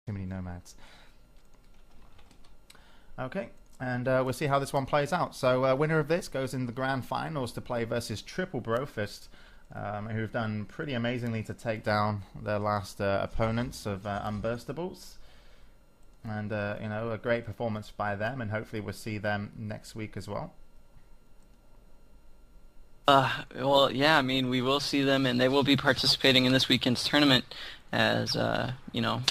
Too many nomads. Okay, and we'll see how this one plays out. So winner of this goes in the grand finals to play versus Triple Brofist, who've done pretty amazingly to take down their last opponents of Unburstables. And, you know, a great performance by them, and hopefully we'll see them next week as well. Well, yeah, I mean, we will see them, and they will be participating in this weekend's tournament as, you know,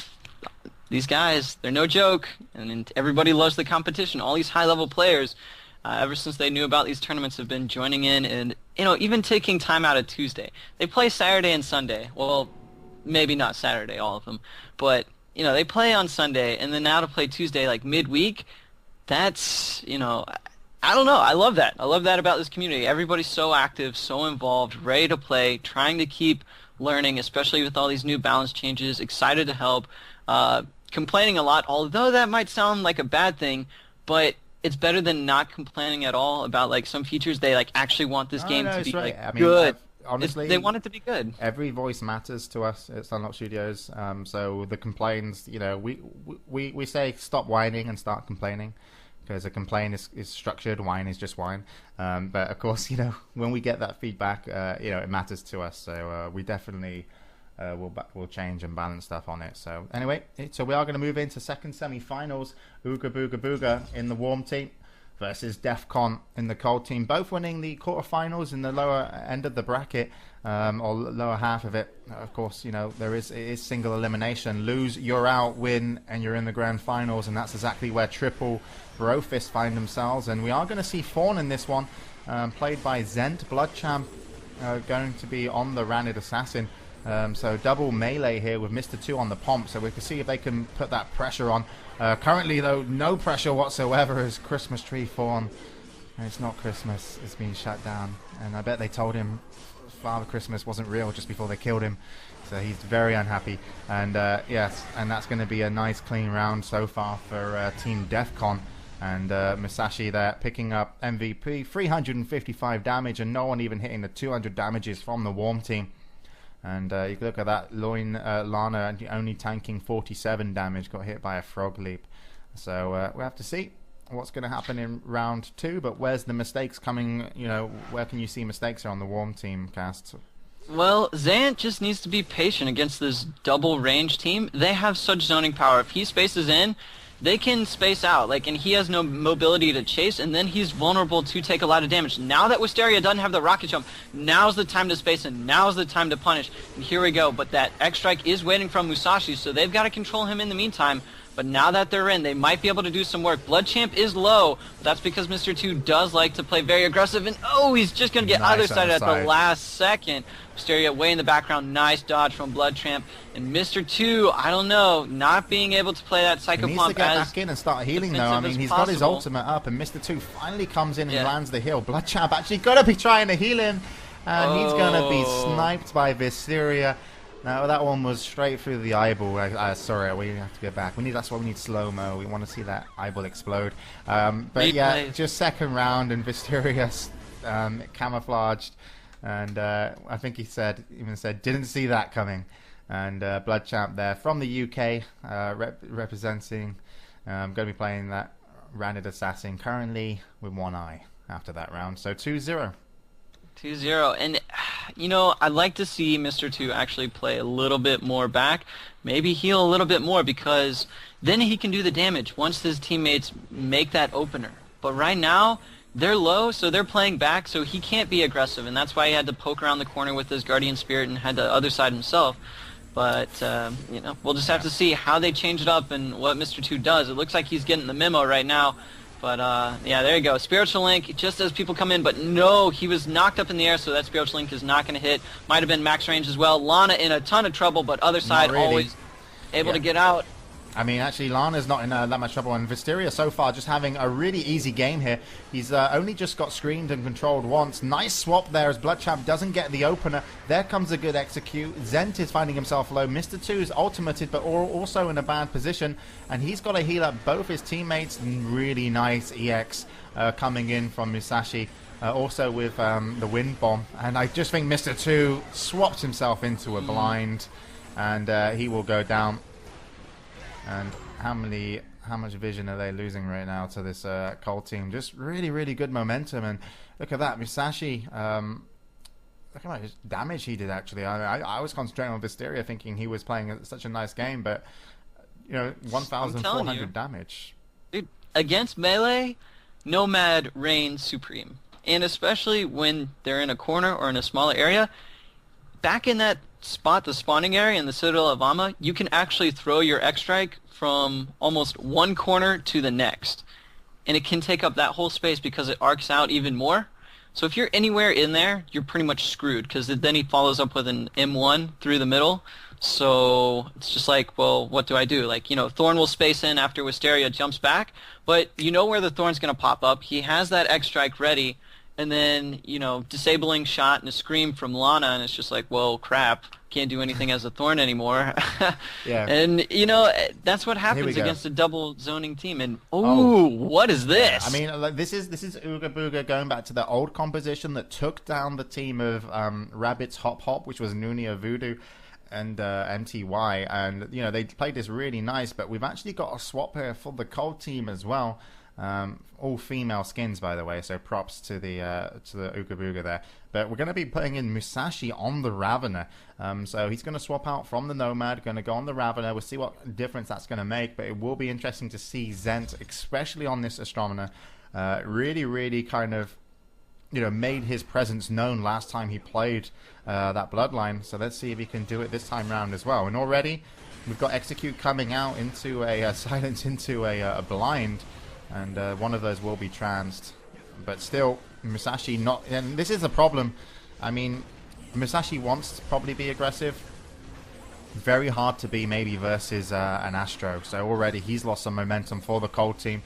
these guys, they're no joke, and everybody loves the competition. All these high-level players, ever since they knew about these tournaments, have been joining in and, you know, even taking time out of Tuesday. They play Saturday and Sunday. Well, maybe not Saturday, all of them, but, you know, they play on Sunday, and then now to play Tuesday, like, midweek, that's, you know, I don't know. I love that. I love that about this community. Everybody's so active, so involved, ready to play, trying to keep learning, especially with all these new balance changes, excited to help, complaining a lot, although that might sound like a bad thing, but it's better than not complaining at all about like some features. They like actually want this game to be like I mean, good. Honestly, they want it to be good. Every voice matters to us at Sunlock Studios. So the complaints, you know, we say stop whining and start complaining, because a complaint is structured, whine is just whine. But of course, you know, when we get that feedback, you know, it matters to us. So we definitely we'll change and balance stuff on it. So anyway, so we are going to move into second semi-finals. Ugabugabuga in the warm team versus DEFCON in the cold team, both winning the quarterfinals in the lower end of the bracket, or lower half of it. Of course, you know, it is single elimination. Lose, you're out. Win, and you're in the grand finals, and that's exactly where Triple Brofist find themselves. And we are going to see Fawn in this one, played by Zent. Bloodchamp going to be on the Ranid Assassin. So double melee here with Mr. 2 on the pomp, so we can see if they can put that pressure on. Currently, though, no pressure whatsoever as Christmas Tree Fawn. It's not Christmas, it's been shut down. And I bet they told him Father Christmas wasn't real just before they killed him. So he's very unhappy. And yes, and that's going to be a nice clean round so far for Team DEFCON. And Musashi there picking up MVP, 355 damage, and no one even hitting the 200 damages from the warm team. And you can look at that, Lana only tanking 47 damage, got hit by a frog leap. So we have to see what's going to happen in round 2. But where's the mistakes coming? You know, where can you see mistakes here on the warm team cast? Well, Zant just needs to be patient against this double range team. They have such zoning power. If he spaces in, they can space out, like, and he has no mobility to chase, and then he's vulnerable to take a lot of damage. Now that Wisteria doesn't have the rocket jump, now's the time to space in, now's the time to punish, and here we go. But that X strike is waiting from Musashi, so they've got to control him in the meantime. But now that they're in, they might be able to do some work. Bloodchamp is low, but that's because Mr. 2 does like to play very aggressive, and oh, he's just going to get other side at the last second. Wisteria way in the background, nice dodge from Bloodchamp. And Mr. 2, I don't know, not being able to play that Psycho Pump. He needs to get back in and start healing, though. I mean, he's got his ultimate up, and Mr. 2 finally comes in and lands the heal. Bloodchamp actually got to be trying to heal him, and he's going to be sniped by Wisteria. No, that one was straight through the eyeball. Sorry, we have to go back. That's why we need slow-mo. We want to see that eyeball explode. But yeah, just second round, and Wisteria camouflaged. And I think he even said, didn't see that coming. And Bloodchamp there from the UK, representing, going to be playing that Ranid Assassin currently with one eye after that round. So 2-0. 2-0, and you know, I'd like to see Mr. 2 actually play a little bit more back, maybe heal a little bit more, because then he can do the damage once his teammates make that opener. But right now, they're low, so they're playing back, so he can't be aggressive, and that's why he had to poke around the corner with his Guardian Spirit and had the other side himself. But, you know, we'll just have to see how they change it up and what Mr. 2 does. It looks like he's getting the memo right now. But, yeah, there you go. Spiritual Link, just as people come in. But no, he was knocked up in the air, so that Spiritual Link is not going to hit. Might have been max range as well. Lana in a ton of trouble, but other side always able to get out. I mean, actually, Lana's not in that much trouble, and Wisteria so far just having a really easy game here. He's only just got screened and controlled once. Nice swap there as Bloodchamp doesn't get the opener. There comes a good execute. Zent is finding himself low. Mr. 2 is ultimated, but also in a bad position, and he's got to heal up both his teammates. Really nice EX coming in from Musashi. Also with the Wind Bomb, and I just think Mr. 2 swapped himself into a blind, and he will go down. And how much vision are they losing right now to this Cold team? Just really good momentum. And look at that, Musashi. Look how much damage he did, actually. I was concentrating on Visteria, thinking he was playing such a nice game, but, you know, 1,400 damage. Dude, against melee, Nomad reigns supreme. And especially when they're in a corner or in a smaller area, back in that spot, the spawning area in the Citadel of Amma, you can actually throw your X-Strike from almost one corner to the next. And it can take up that whole space because it arcs out even more. So if you're anywhere in there, you're pretty much screwed, because then he follows up with an M1 through the middle. So it's just like, well, what do I do? Like, you know, Thorn will space in after Wisteria jumps back, but you know where the Thorn's going to pop up. He has that X-Strike ready, and then, you know, disabling shot and a scream from Lana, and it's just like, well, crap, can't do anything as a Thorn anymore. Yeah. And, you know, that's what happens against a double zoning team. And, what is this? I mean, like, this is Ugabuga going back to the old composition that took down the team of Rabbit's Hop Hop, which was Nunia Voodoo and MTY. And, you know, they played this really nice, but we've actually got a swap here for the Cold team as well. All female skins, by the way, so props to the Ugabuga there. But we're going to be putting in Musashi on the Ravener, so he's going to swap out from the Nomad, going to go on the Ravener. We'll see what difference that's going to make, but it will be interesting to see Zent, especially on this Astronomer, really kind of, you know, made his presence known last time he played that Bloodline. So let's see if he can do it this time round as well. And already we've got Execute coming out into a silence into a blind. And one of those will be transed. But still, Musashi not... And this is a problem. I mean, Musashi wants to probably be aggressive. Very hard to be maybe versus an Astro. So already he's lost some momentum for the Cold team.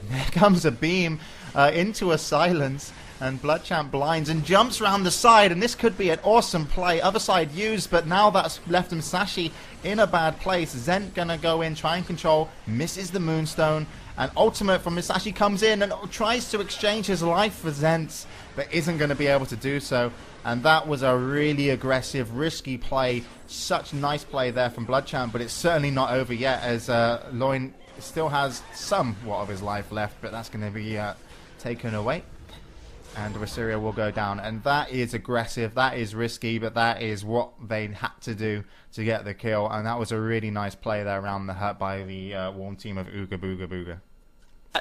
And there comes a beam into a silence. And Bloodchamp blinds and jumps around the side. And this could be an awesome play. Other side used, but now that's left Musashi in a bad place. Zent gonna go in, try and control. Misses the Moonstone. And Ultimate from Musashi comes in and tries to exchange his life for Zent's, but isn't going to be able to do so. And that was a really aggressive, risky play. Such nice play there from Bloodchamp, but it's certainly not over yet, as Loin still has somewhat of his life left, but that's going to be taken away. And Wisteria will go down. And that is aggressive, that is risky, but that is what they had to do to get the kill. And that was a really nice play there around the hut by the Warm team of Ugabugabuga.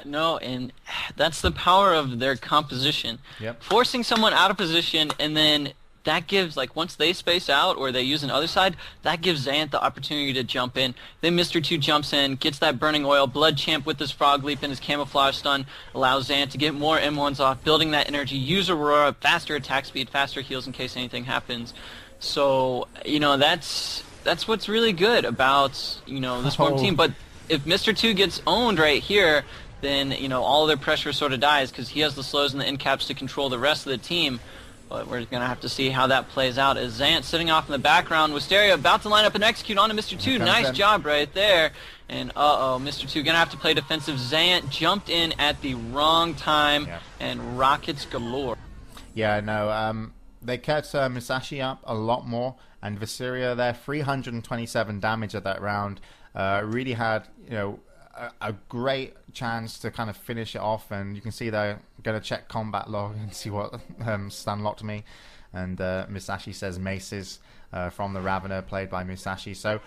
No, and that's the power of their composition. Yep. Forcing someone out of position, and then that gives, like, once they space out or they use an other side, that gives Zant the opportunity to jump in. Then Mr. 2 jumps in, gets that burning oil. Bloodchamp with his frog leap and his camouflage stun allows Zant to get more M1s off, building that energy, use Aurora, faster attack speed, faster heals in case anything happens. So, you know, that's what's really good about, you know, this Warm team. But if Mr. 2 gets owned right here, then, you know, all of their pressure sort of dies, because he has the slows and the end caps to control the rest of the team. But we're going to have to see how that plays out. As Zant sitting off in the background, Wisteria about to line up and execute onto Mr. 2. Nice job right there. And Mr. 2 going to have to play defensive. Zant jumped in at the wrong time, and rockets galore. Yeah, no, they kept Musashi up a lot more, and Viseria there, 327 damage at that round. Really had, you know, a great chance to kind of finish it off, and you can see they're going to check combat log and see what stun locked me. And Musashi says Maces from the Ravener, played by Musashi. So,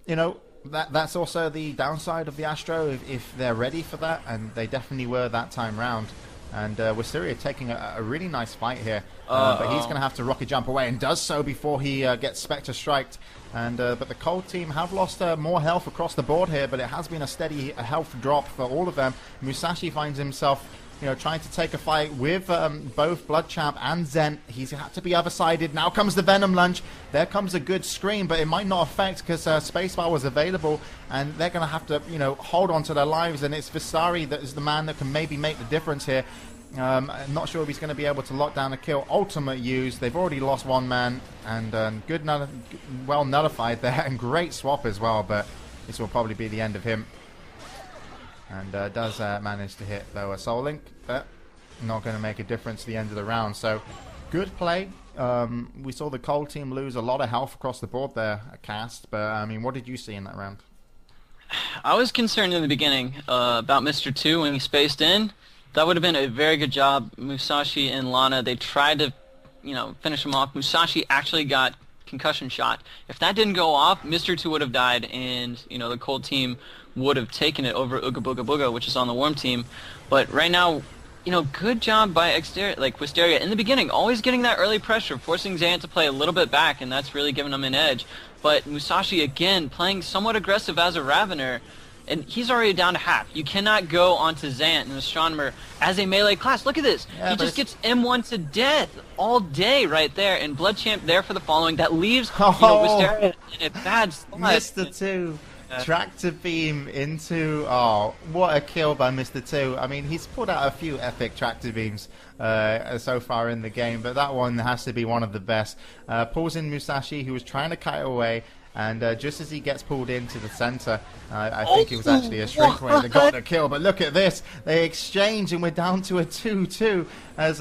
you know, that's also the downside of the Astro, if they're ready for that, and they definitely were that time round. And Wisteria taking a really nice fight here, but he's going to have to rocket jump away, and does so before he gets Spectre striked. And but the Cold team have lost more health across the board here, but it has been a steady health drop for all of them. Musashi finds himself, you know, trying to take a fight with both Bloodchamp and Zent. He's had to be other-sided. Now comes the Venom Lunge. There comes a good scream, but it might not affect because Spacebar was available, and they're going to have to, you know, hold on to their lives, and it's Visari that is the man that can maybe make the difference here. I'm not sure if he's going to be able to lock down a kill. Ultimate used. They've already lost one man, and well nullified there, and great swap as well, but this will probably be the end of him. And does manage to hit, though, a Soul Link, but not going to make a difference at the end of the round. So, good play. We saw the Cold team lose a lot of health across the board there, Cast, but, I mean, what did you see in that round? I was concerned in the beginning about Mr. 2 when he spaced in. That would have been a very good job. Musashi and Lana, they tried to, finish him off. Musashi actually got concussion shot. If that didn't go off, Mr. 2 would have died, and, the cold team would have taken it over Ugabugabuga, which is on the warm team. But right now, good job by Wisteria in the beginning, always getting that early pressure, forcing Zant to play a little bit back, and that's really giving him an edge. But Musashi, again, playing somewhat aggressive as a Ravener, and he's already down to half. You cannot go onto Zant and Astronomer as a melee class. Look at this. Yeah, he just gets M1 to death all day right there, and Blood Champ there for the following. That leaves Wisteria in a bad spot. Mr. 2. Tractor beam into... Oh, what a kill by Mr. 2. I mean, he's put out a few epic tractor beams so far in the game, but that one has to be one of the best. Pulls in Musashi, who was trying to kite away, and just as he gets pulled into the center, I think it was actually a shrink wave that got the kill. But look at this. They exchange, and we're down to a 2-2 as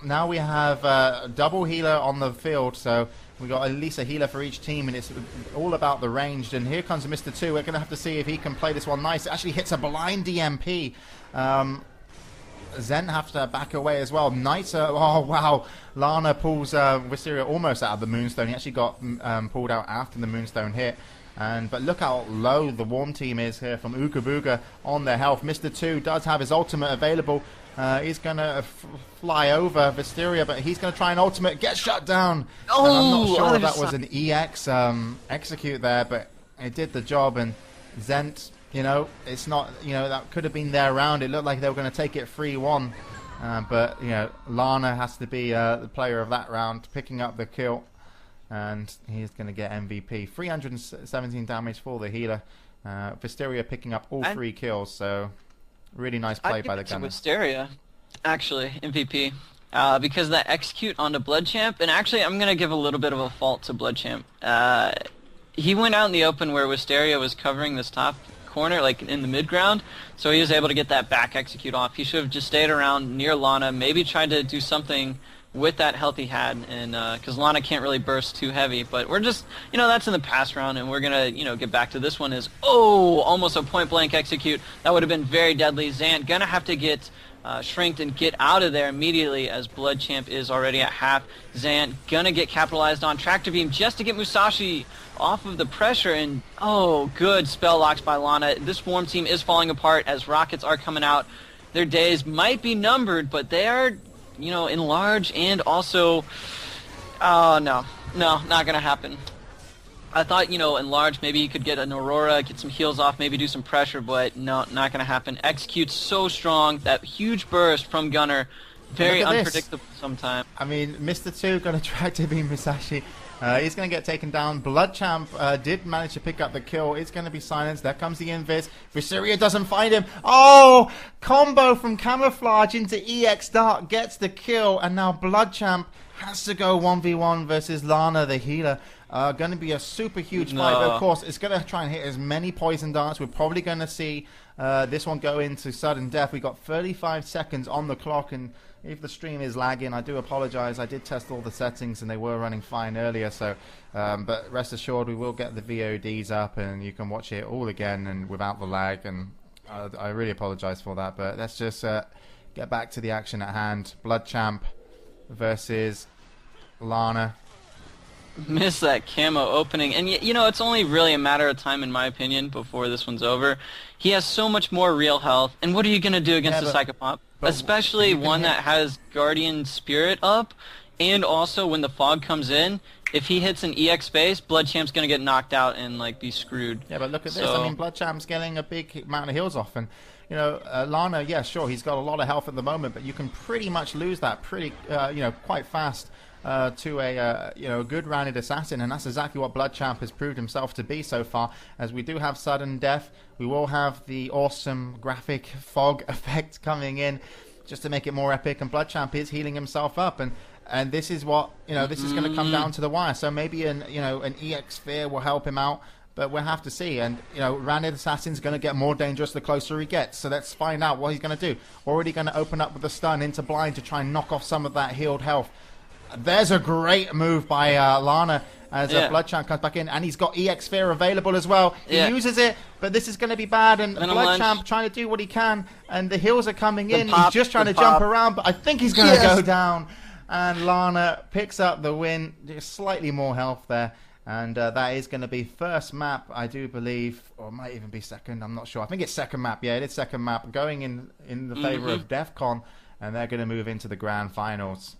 now we have a double healer on the field, so... We got at least a healer for each team, and it's all about the ranged. And here comes Mr. 2. We're going to have to see if he can play this one nice. It actually hits a blind DMP. Zen have to back away as well. Niter, oh wow. Lana pulls Wisteria almost out of the Moonstone. He actually got pulled out after the Moonstone hit. But look how low the warm team is here from Ugabuga on their health. Mr. 2 does have his ultimate available. He's going to fly over Wisteria, but he's going to try an ultimate, get shut down. Oh, and I'm not sure if that was an EX execute there, but it did the job. And Zent, it's not, that could have been their round. It looked like they were going to take it 3-1. But, Lana has to be the player of that round, picking up the kill. And he's going to get MVP. 317 damage for the healer. Wisteria picking up all 3 kills, so... Really nice play by the gunner. Wisteria, actually, MVP. Because that execute onto Blood Champ, and actually I'm going to give a little bit of a fault to Blood Champ. He went out in the open where Wisteria was covering this top corner, like in the mid-ground, so he was able to get that back execute off. He should have just stayed around near Lana, maybe tried to do something with that health he had, and because Lana can't really burst too heavy, but we're just, that's in the past round, and we're gonna, get back to this one. Is almost a point-blank execute. That would have been very deadly. Zant gonna have to get shrinked and get out of there immediately, as Blood Champ is already at half. Zant gonna get capitalized on tractor beam just to get Musashi off of the pressure, and good spell locks by Lana. This warm team is falling apart as rockets are coming out. Their days might be numbered, but they are in large, and also, no, not gonna happen. I thought, in large, maybe you could get an Aurora, get some heals off, maybe do some pressure, but no, not gonna happen. Execute's so strong, that huge burst from Gunner, very unpredictable sometimes. I mean, Mr. 2 gonna try to beat Musashi. He's going to get taken down. Blood Champ did manage to pick up the kill. It's going to be silenced. There comes the invis. Wisteria doesn't find him. Oh! Combo from Camouflage into EX Dart gets the kill. And now Blood Champ has to go 1v1 versus Lana, the healer. Going to be a super huge fight. Of course, it's going to try and hit as many poison darts. We're probably going to see this one go into sudden death. We got 35 seconds on the clock, and if the stream is lagging, I do apologize. I did test all the settings and they were running fine earlier, so but rest assured we will get the VODs up and you can watch it all again and without the lag, and I really apologize for that. But let's just get back to the action at hand. Blood Champ versus Lana. Miss that camo opening, and it's only really a matter of time, in my opinion, before this one's over. He has so much more real health, and what are you going to do against a Psychopomp? Especially one that has Guardian Spirit up, and also when the fog comes in, if he hits an EX base, Blood Champ's going to get knocked out and be screwed. Yeah, but look at this. I mean, Blood Champ's getting a big amount of heals off, and Lana, yeah, sure, he's got a lot of health at the moment, but you can pretty much lose that quite fast. To a good rounded assassin, and that's exactly what Blood Champ has proved himself to be so far. As we do have sudden death, we will have the awesome graphic fog effect coming in just to make it more epic, and Blood Champ is healing himself up, and this is what this is going to come down to the wire. So maybe an EX sphere will help him out, but we'll have to see. And rounded assassin's going to get more dangerous the closer he gets, so let's find out what he's going to do. Already going to open up with a stun into blind to try and knock off some of that healed health. There's a great move by Lana as Yeah. Bloodchamp comes back in, and he's got EX Sphere available as well. He Yeah. uses it, but this is going to be bad, and Venom Bloodchamp Lunge. trying to do what he can, and the heals are coming in. pop, He's just trying the to jump pop. around, but I think he's going to Yes. go down, and Lana picks up the win. Just slightly more health there. And that is going to be first map, I do believe, or it might even be second. I'm not sure. I think it's second map. Yeah, it is second map, going in the favor of DEFCON, and they're going to move into the grand finals.